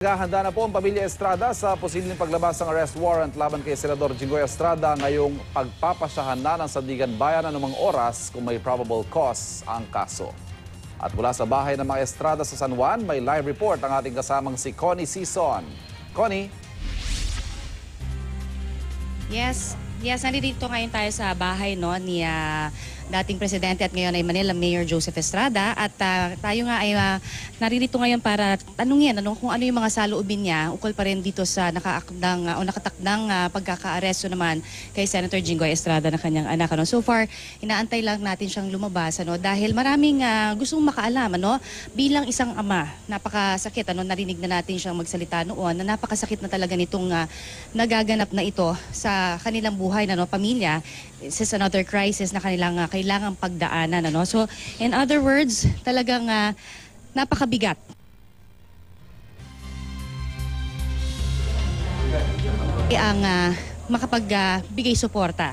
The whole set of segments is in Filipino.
Handa na po ang pamilya Estrada sa posibleng paglabas ng arrest warrant laban kay Senador Jinggoy Estrada ngayong pagpapasyahan na ng Sandigan Bayan anumang oras kung may probable cause ang kaso. At mula sa bahay ng mga Estrada sa San Juan, may live report ang ating kasamang si Connie Sison. Connie? Yes, nandito ngayon tayo sa bahay ni dating presidente at ngayon ay Manila Mayor Joseph Estrada at tayo nga ay naririto ngayon para tanungin kung ano yung mga saloobin niya ukol pa rin dito sa nakatakdang pagkakaaresto naman kay Senator Jinggoy Estrada na kanyang anak. So far, inaantay lang natin siyang lumabas dahil maraming gustong makaalam bilang isang ama. Napakasakit narinig na natin siyang magsalita noon na napakasakit na talaga nitong nagaganap na ito sa kanilang buhay pamilya. This is another crisis na kailangang pagdaanan. So, in other words, talagang napakabigat. Ang makapagbigay suporta.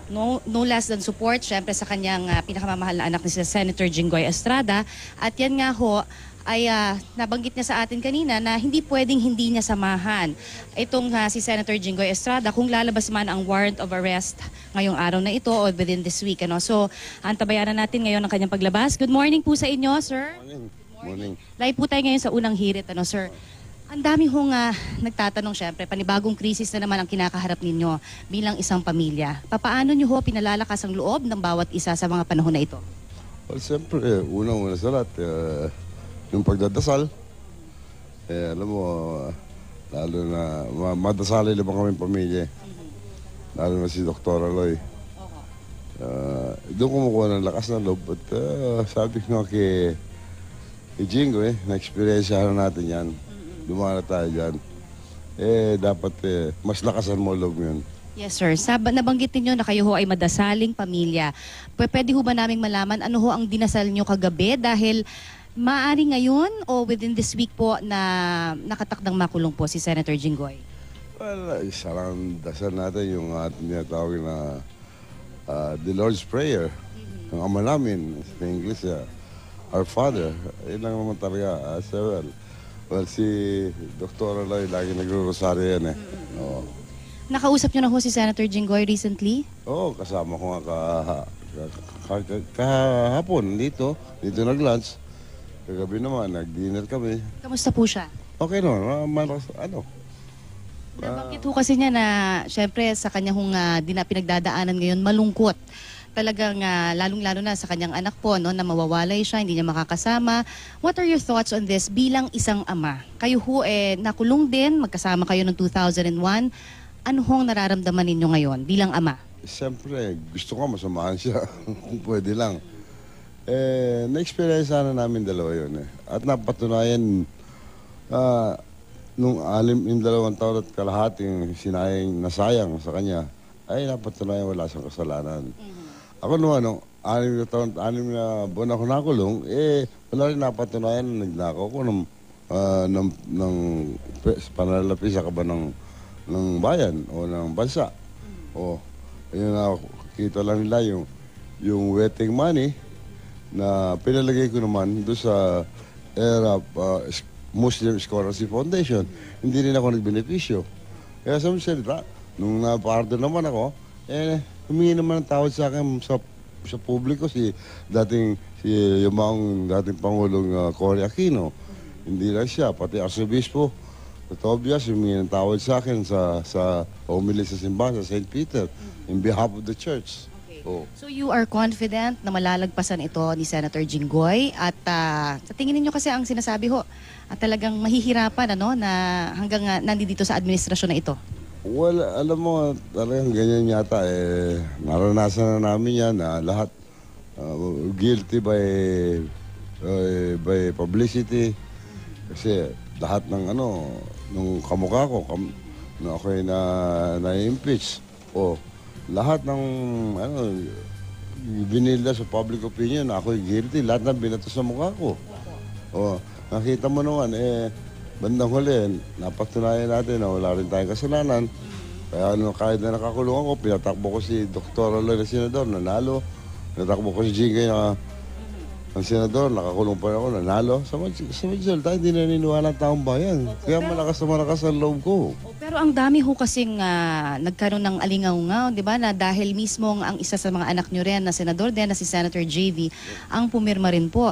No less than support, syempre sa kanyang pinakamamahal na anak ni Senator Jinggoy Estrada. At yan nga ay nabanggit niya sa atin kanina na hindi pwedeng hindi niya samahan itong si Senator Jinggoy Estrada kung lalabas man ang warrant of arrest ngayong araw na ito o within this week. So, antabayanan natin ngayon ang kanyang paglabas. Good morning po sa inyo, sir. Morning. Live po tayo ngayon sa unang hirit, sir. Ang dami nagtatanong, syempre, panibagong krisis na naman ang kinakaharap ninyo bilang isang pamilya. Papaano nyo pinalalakas ang loob ng bawat isa sa mga panahon na ito? Well, siyempre, unang-una sa lahat, yung pagdadasal, alam mo, lalo na madasalay naman kami pamilya. Lalo na si Dr. Aloy. Doon kumukuha ng lakas ng loob. At sabi ko nga kay Jingo, na-experiensyahan natin yan. Dumana tayo dyan. Dapat mas lakasan mo loob yun. Yes, sir. Nabanggit niyo na kayo ay madasaling pamilya. Pwede ba naming malaman ano ang dinasal niyo kagabi? Dahil maaari ngayon o within this week po na nakatakdang makulong po si Senator Jinggoy? Well, isa lang dasal natin yung ating tinatawag na the Lord's Prayer. Ang ama namin, sa English, Our Father. Yun lang naman talaga. Well, si Dr. Aloy, lagi nagro-rosaryo yan Oo. Nakausap niyo na si Senator Jinggoy recently? Oo, kasama ko nga kahapon dito nag-lunch. Kagabi naman, nag-dinner kami. Kamusta po siya? Okay no, Nabanggit kasi niya na syempre sa kanya pinagdadaanan ngayon malungkot. Talagang lalong-lalo na sa kanyang anak po na mawawalay siya, hindi niya makakasama. What are your thoughts on this bilang isang ama? Kayo nakulong din, magkasama kayo noong 2001. Ano nararamdaman ninyo ngayon bilang ama? Siyempre, gusto ko masamahan siya kung pwede lang. Na-experience na namin dalawa yun At napatunayan nung 2 taon at kalahating nasayang sa kanya, ay napatunayan wala siyang kasalanan. Ako naman, 6 na buwan ako nakulong, wala rin napatunayan na nagnakaw ko ng panalapi sa kaba ng bayan o ng bansa. Ayun na, kita lang nila yung wedding money na pinalagay ko naman doon sa Muslim Scholarship Foundation. Hindi rin ako nagbenepisyo. Kaya sa mga nung napardo naman ako, humingi naman ng tawad sa akin sa publiko yung dating Pangulong Cory Aquino. Hindi lang siya, pati Arsobispo Tobias humingi ng tawad sa akin sa homily sa simbahan sa St. Peter in behalf of the church. So you are confident na malalagpasan ito ni Senator Jinggoy at sa tingin niyo kasi ang sinasabi at talagang mahihirapan na hanggang nandito sa administrasyon na ito? Well, alam mo, talagang ganyan yata naranasan na namin yan lahat guilty by publicity kasi lahat ng nung kamukha ko na ako'y na-impeach lahat ng binilda sa public opinion na ako'y guilty, lahat ng binato sa mukha ko. Nakita mo naman, bandang huli, napatunayan natin na wala rin tayong kasalanan. Kaya kahit na nakakulong ako, pinatakbo ko si Dr. Aloy na senador, nanalo. Pinatakbo ko si Jinggoy na ang senador, nakakulong pa rin ako, nanalo. Sa resulta, hindi naniniwala ang taong bayan. Kaya malakas ang loob ko. Pero ang dami ho kasing nagkaroon ng alingaw-ngaw, di ba, na dahil mismo ang isa sa mga anak nyo rin na senador din na si Senator JV ang pumirma rin po.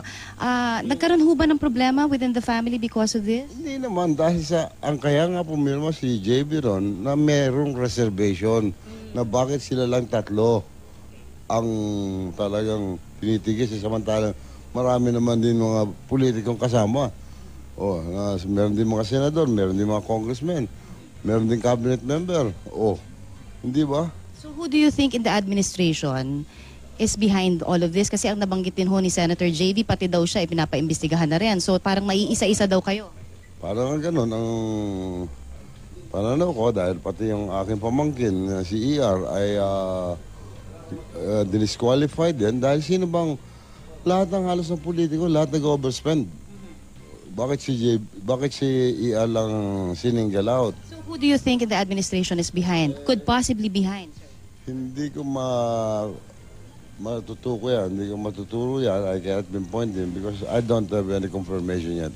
Nagkaroon ho ba ng problema within the family because of this? Hindi naman, dahil ang kaya nga pumirma si JB ron na merong reservation na bakit sila lang tatlo ang talagang tinitigis samantalang marami naman din mga politikong kasama. Meron din mga senador, meron din mga congressmen, meron din cabinet member. Hindi ba? So who do you think in the administration is behind all of this? Kasi ang nabanggit din ho ni Senator JV, pati daw siya ipinapaimbestigahan na rin. So parang maiisa-isa daw kayo. Parang ganun ang pananaw ko dahil pati yung aking pamangkin, si ER, ay disqualified din dahil sino bang lahat ng halos ng politiko, lahat nag-overspend. Bakit si ER lang sininggle out? So who do you think in the administration is behind? Could possibly behind? Hindi ko matutuko yan. Hindi ko matuturo yan. I cannot pinpoint him because I don't have any confirmation yet.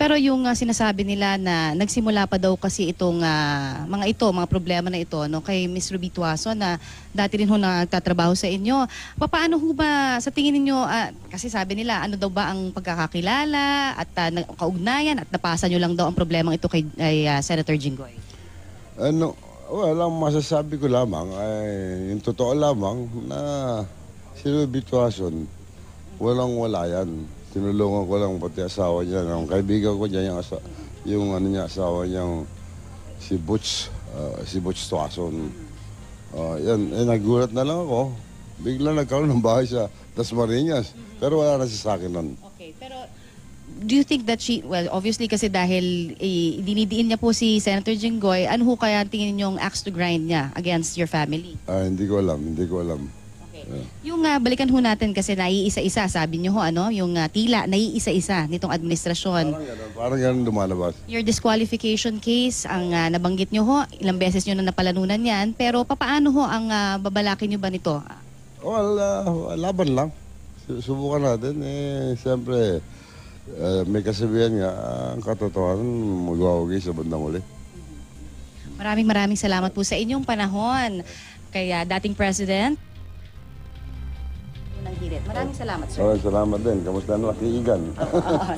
Pero yung sinasabi nila na nagsimula pa daw kasi itong mga problema na ito no, kay Ms. Ruby Tuaso na dati rin ho nagtatrabaho sa inyo. Paano ho ba sa tingin ninyo, kasi sabi nila ano daw ba ang pagkakakilala at kaugnayan at napasa nyo lang daw ang problemang ito kay Senator Jinggoy? Ang masasabi ko lamang ay yung totoo lamang na si Ruby Tuaso walang-wala yan. Tinulungan ko lang pati asawa niya. Ang kaibigan ko niya, yung asawa niya, si Butch Tuason. Nagulat na lang ako. Bigla nagkaroon ng bahay sa Dasmariñas. Pero wala na siya sa akin nun. Okay, pero do you think that obviously kasi dahil dinidiin niya po si Senator Jinggoy, ano ho kaya tingin ninyong axe to grind niya against your family? Hindi ko alam. Yung balikan ho natin kasi naiisa-isa, sabi niyo ho, yung tila naiisa-isa nitong administrasyon. Parang ganun lumalabas. Your disqualification case, ang nabanggit niyo ho, ilang beses niyo na napalanunan yan, pero papaano ho ang babalakin niyo ba nito? Laban lang. Subukan natin. Siyempre, may kasabihan nga, ang katotohanan, magwawagi sa bandang uli. Maraming salamat po sa inyong panahon. Kaya dating President, maraming salamat, sir. Maraming salamat din. Kamusta na nakiigan?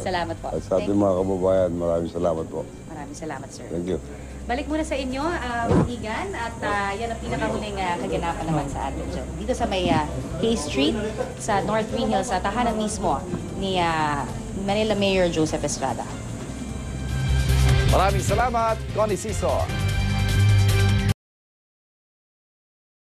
Salamat po. At sa ating mga kababayan, maraming salamat po. Maraming salamat, sir. Thank you. Balik muna sa inyo, Igan, at yan ang pinakahuling kaganapan naman sa atin dyan. Dito sa may K Street, sa North Green Hills, sa tahanan mismo ni Manila Mayor Joseph Estrada. Maraming salamat, Connie Siso.